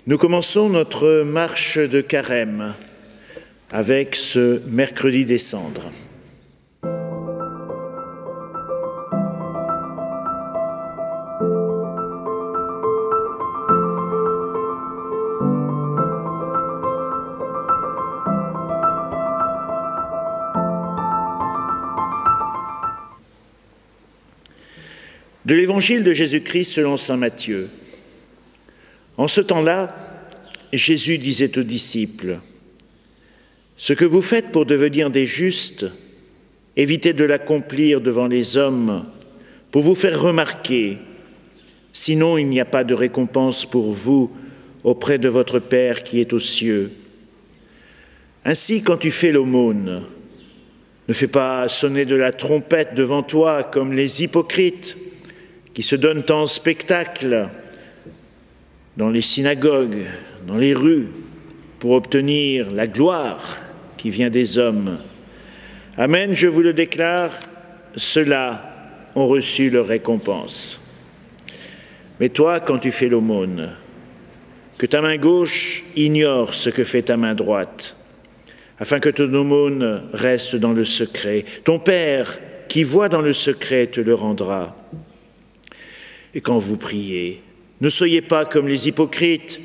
Nous commençons notre marche de carême avec ce mercredi des cendres. De l'Évangile de Jésus-Christ selon saint Matthieu. En ce temps-là, Jésus disait aux disciples : « Ce que vous faites pour devenir des justes, évitez de l'accomplir devant les hommes pour vous faire remarquer, sinon il n'y a pas de récompense pour vous auprès de votre Père qui est aux cieux. Ainsi, quand tu fais l'aumône, ne fais pas sonner de la trompette devant toi comme les hypocrites qui se donnent en spectacle dans les synagogues, dans les rues, pour obtenir la gloire qui vient des hommes. Amen, je vous le déclare, ceux-là ont reçu leur récompense. Mais toi, quand tu fais l'aumône, que ta main gauche ignore ce que fait ta main droite, afin que ton aumône reste dans le secret. Ton Père, qui voit dans le secret, te le rendra. Et quand vous priez, ne soyez pas comme les hypocrites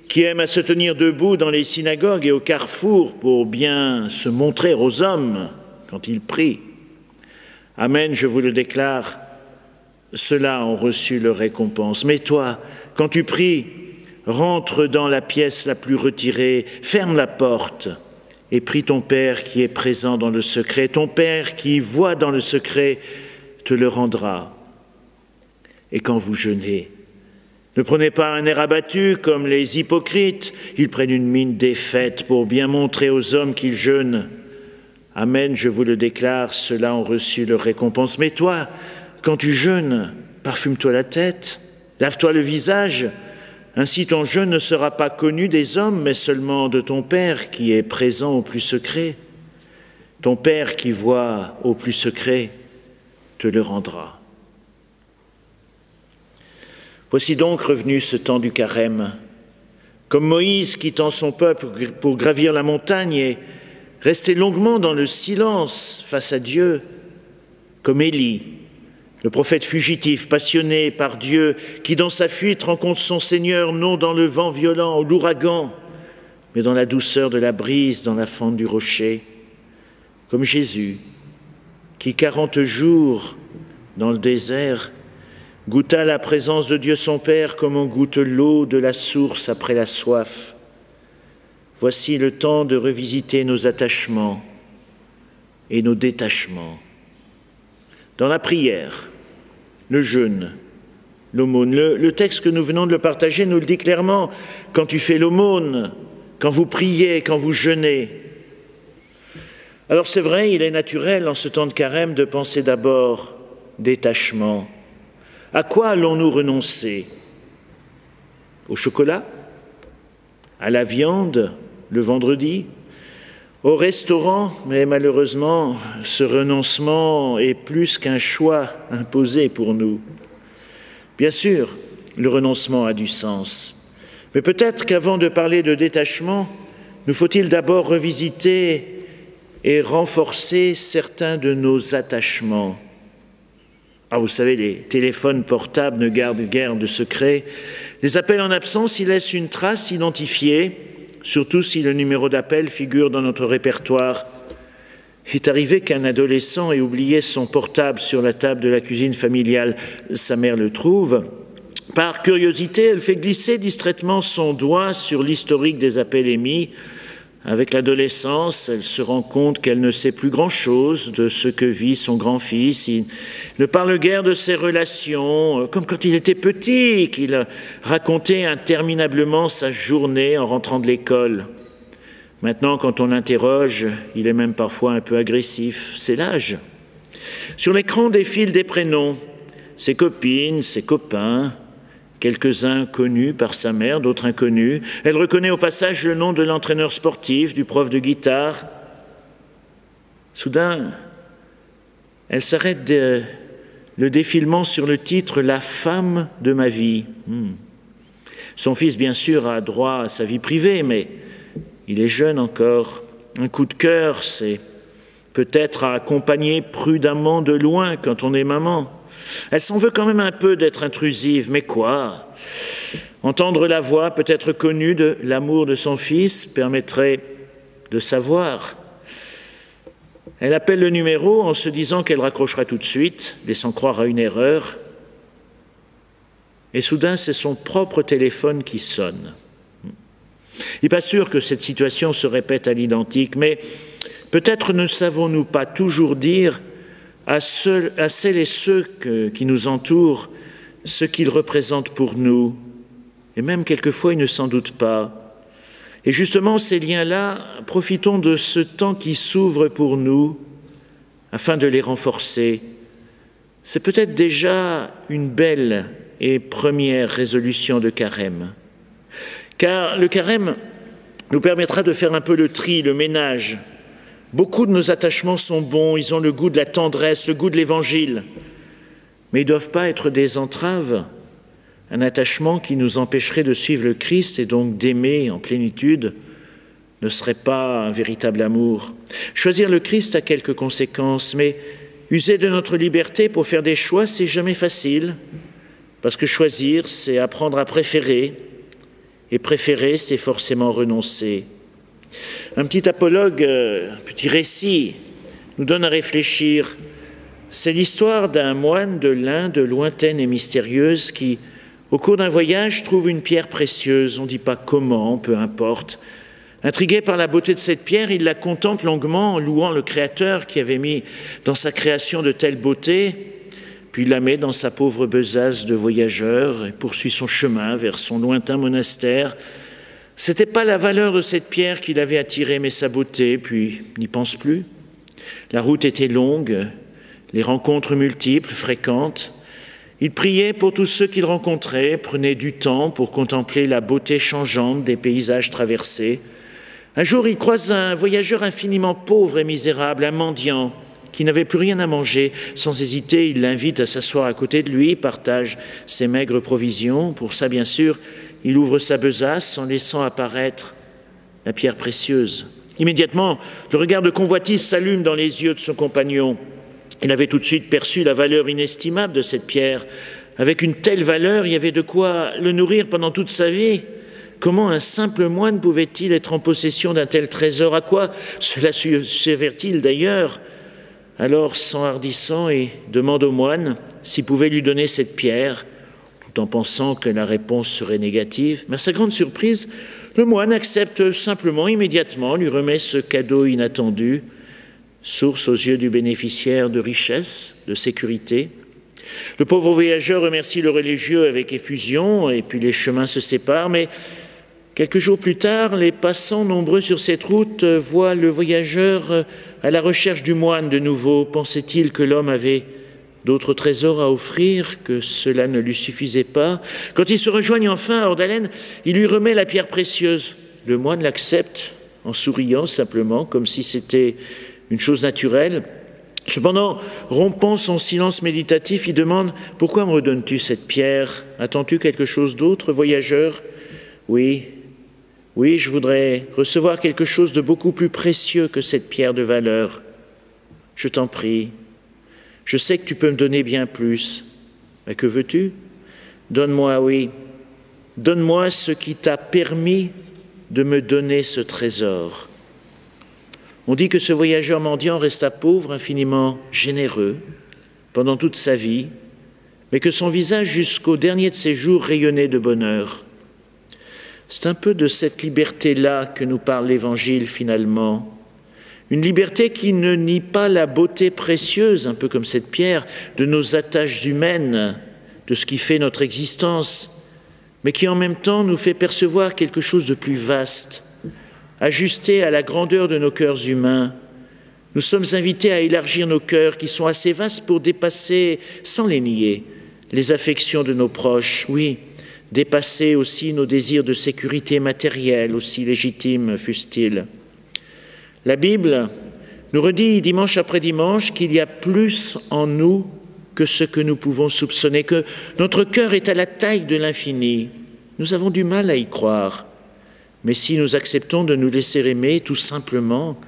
qui aiment à se tenir debout dans les synagogues et au carrefour pour bien se montrer aux hommes quand ils prient. Amen, je vous le déclare, ceux-là ont reçu leur récompense. Mais toi, quand tu pries, rentre dans la pièce la plus retirée, ferme la porte et prie ton Père qui est présent dans le secret. Ton Père qui voit dans le secret te le rendra. Et quand vous jeûnez, ne prenez pas un air abattu comme les hypocrites. Ils prennent une mine défaite pour bien montrer aux hommes qu'ils jeûnent. Amen, je vous le déclare, ceux-là ont reçu leur récompense. Mais toi, quand tu jeûnes, parfume-toi la tête, lave-toi le visage. Ainsi ton jeûne ne sera pas connu des hommes, mais seulement de ton Père qui est présent au plus secret. Ton Père qui voit au plus secret te le rendra. Voici donc revenu ce temps du carême. Comme Moïse quittant son peuple pour gravir la montagne et rester longuement dans le silence face à Dieu, comme Élie, le prophète fugitif, passionné par Dieu, qui dans sa fuite rencontre son Seigneur non dans le vent violent ou l'ouragan, mais dans la douceur de la brise, dans la fente du rocher, comme Jésus, qui 40 jours dans le désert goûta la présence de Dieu son Père comme on goûte l'eau de la source après la soif. Voici le temps de revisiter nos attachements et nos détachements. Dans la prière, le jeûne, l'aumône, le texte que nous venons de le partager nous le dit clairement. Quand tu fais l'aumône, quand vous priez, quand vous jeûnez. Alors c'est vrai, il est naturel en ce temps de carême de penser d'abord détachement. À quoi allons-nous renoncer? Au chocolat? À la viande le vendredi? Au restaurant? Mais malheureusement, ce renoncement est plus qu'un choix imposé pour nous. Bien sûr, le renoncement a du sens. Mais peut-être qu'avant de parler de détachement, nous faut-il d'abord revisiter et renforcer certains de nos attachements. Ah, vous savez, les téléphones portables ne gardent guère de secret. Les appels en absence y laissent une trace identifiée, surtout si le numéro d'appel figure dans notre répertoire. Il est arrivé qu'un adolescent ait oublié son portable sur la table de la cuisine familiale. Sa mère le trouve. Par curiosité, elle fait glisser distraitement son doigt sur l'historique des appels émis. Avec l'adolescence, elle se rend compte qu'elle ne sait plus grand-chose de ce que vit son grand-fils. Il ne parle guère de ses relations, comme quand il était petit, qu'il racontait interminablement sa journée en rentrant de l'école. Maintenant, quand on l'interroge, il est même parfois un peu agressif. C'est l'âge. Sur l'écran défilent des prénoms, ses copines, ses copains, quelques-uns connus par sa mère, d'autres inconnus. Elle reconnaît au passage le nom de l'entraîneur sportif, du prof de guitare. Soudain, elle s'arrête le défilement sur le titre « La femme de ma vie ». Son fils, bien sûr, a droit à sa vie privée, mais il est jeune encore. Un coup de cœur, c'est peut-être à accompagner prudemment de loin quand on est maman. Elle s'en veut quand même un peu d'être intrusive, mais quoi? Entendre la voix peut-être connue de l'amour de son fils permettrait de savoir. Elle appelle le numéro en se disant qu'elle raccrochera tout de suite, laissant croire à une erreur. Et soudain, c'est son propre téléphone qui sonne. Il n'est pas sûr que cette situation se répète à l'identique, mais peut-être ne savons-nous pas toujours dire à celles et ceux qui nous entourent ce qu'ils représentent pour nous. Et même quelquefois, ils ne s'en doutent pas. Et justement, ces liens-là, profitons de ce temps qui s'ouvre pour nous afin de les renforcer. C'est peut-être déjà une belle et première résolution de carême. Car le carême nous permettra de faire un peu le tri, le ménage. Beaucoup de nos attachements sont bons, ils ont le goût de la tendresse, le goût de l'Évangile. Mais ils ne doivent pas être des entraves. Un attachement qui nous empêcherait de suivre le Christ et donc d'aimer en plénitude ne serait pas un véritable amour. Choisir le Christ a quelques conséquences, mais user de notre liberté pour faire des choix, c'est jamais facile. Parce que choisir, c'est apprendre à préférer. Et préférer, c'est forcément renoncer. Un petit apologue, un petit récit, nous donne à réfléchir. C'est l'histoire d'un moine de l'Inde lointaine et mystérieuse qui, au cours d'un voyage, trouve une pierre précieuse. On ne dit pas comment, peu importe. Intrigué par la beauté de cette pierre, il la contemple longuement en louant le Créateur qui avait mis dans sa création de telle beauté, puis il la met dans sa pauvre besace de voyageur et poursuit son chemin vers son lointain monastère. Ce n'était pas la valeur de cette pierre qui l'avait attiré, mais sa beauté, puis il n'y pense plus. La route était longue, les rencontres multiples, fréquentes. Il priait pour tous ceux qu'il rencontrait, prenait du temps pour contempler la beauté changeante des paysages traversés. Un jour, il croise un voyageur infiniment pauvre et misérable, un mendiant, qui n'avait plus rien à manger. Sans hésiter, il l'invite à s'asseoir à côté de lui, partage ses maigres provisions. Pour ça, bien sûr, il ouvre sa besace en laissant apparaître la pierre précieuse. Immédiatement, le regard de convoitise s'allume dans les yeux de son compagnon. Il avait tout de suite perçu la valeur inestimable de cette pierre. Avec une telle valeur, il y avait de quoi le nourrir pendant toute sa vie. Comment un simple moine pouvait-il être en possession d'un tel trésor? À quoi cela servait-il d'ailleurs? Alors, s'enhardissant, il demande au moine s'il pouvait lui donner cette pierre, tout en pensant que la réponse serait négative. Mais à sa grande surprise, le moine accepte simplement, immédiatement, lui remet ce cadeau inattendu, source aux yeux du bénéficiaire de richesse, de sécurité. Le pauvre voyageur remercie le religieux avec effusion, et puis les chemins se séparent, mais quelques jours plus tard, les passants nombreux sur cette route voient le voyageur à la recherche du moine de nouveau. Pensait-il que l'homme avait d'autres trésors à offrir, que cela ne lui suffisait pas? Quand ils se rejoignent enfin hors d'haleine, il lui remet la pierre précieuse. Le moine l'accepte en souriant simplement, comme si c'était une chose naturelle. Cependant, rompant son silence méditatif, il demande « Pourquoi me redonnes-tu cette pierre? Attends-tu quelque chose d'autre, voyageur ?»« Oui, je voudrais recevoir quelque chose de beaucoup plus précieux que cette pierre de valeur. Je t'en prie. Je sais que tu peux me donner bien plus. Mais que veux-tu? Donne-moi, oui. Donne-moi ce qui t'a permis de me donner ce trésor. » On dit que ce voyageur mendiant resta pauvre, infiniment généreux, pendant toute sa vie, mais que son visage jusqu'au dernier de ses jours rayonnait de bonheur. C'est un peu de cette liberté-là que nous parle l'Évangile finalement. Une liberté qui ne nie pas la beauté précieuse, un peu comme cette pierre, de nos attaches humaines, de ce qui fait notre existence, mais qui en même temps nous fait percevoir quelque chose de plus vaste, ajusté à la grandeur de nos cœurs humains. Nous sommes invités à élargir nos cœurs qui sont assez vastes pour dépasser, sans les nier, les affections de nos proches. Oui, dépasser aussi nos désirs de sécurité matérielle, aussi légitimes fussent-ils. La Bible nous redit dimanche après dimanche qu'il y a plus en nous que ce que nous pouvons soupçonner, que notre cœur est à la taille de l'infini. Nous avons du mal à y croire, mais si nous acceptons de nous laisser aimer tout simplement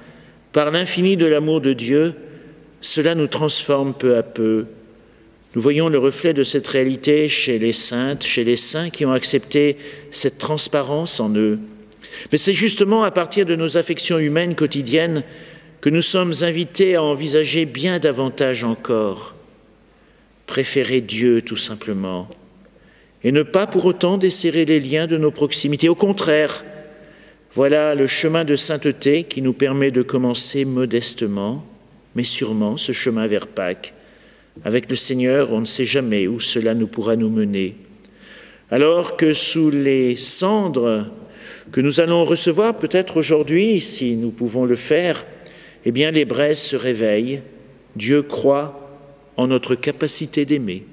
par l'infini de l'amour de Dieu, cela nous transforme peu à peu. Nous voyons le reflet de cette réalité chez les saintes, chez les saints qui ont accepté cette transparence en eux. Mais c'est justement à partir de nos affections humaines quotidiennes que nous sommes invités à envisager bien davantage encore. Préférer Dieu tout simplement, et ne pas pour autant desserrer les liens de nos proximités. Au contraire, voilà le chemin de sainteté qui nous permet de commencer modestement, mais sûrement ce chemin vers Pâques. Avec le Seigneur, on ne sait jamais où cela nous pourra nous mener. Alors que sous les cendres que nous allons recevoir peut-être aujourd'hui, si nous pouvons le faire, eh bien les braises se réveillent. Dieu croit en notre capacité d'aimer.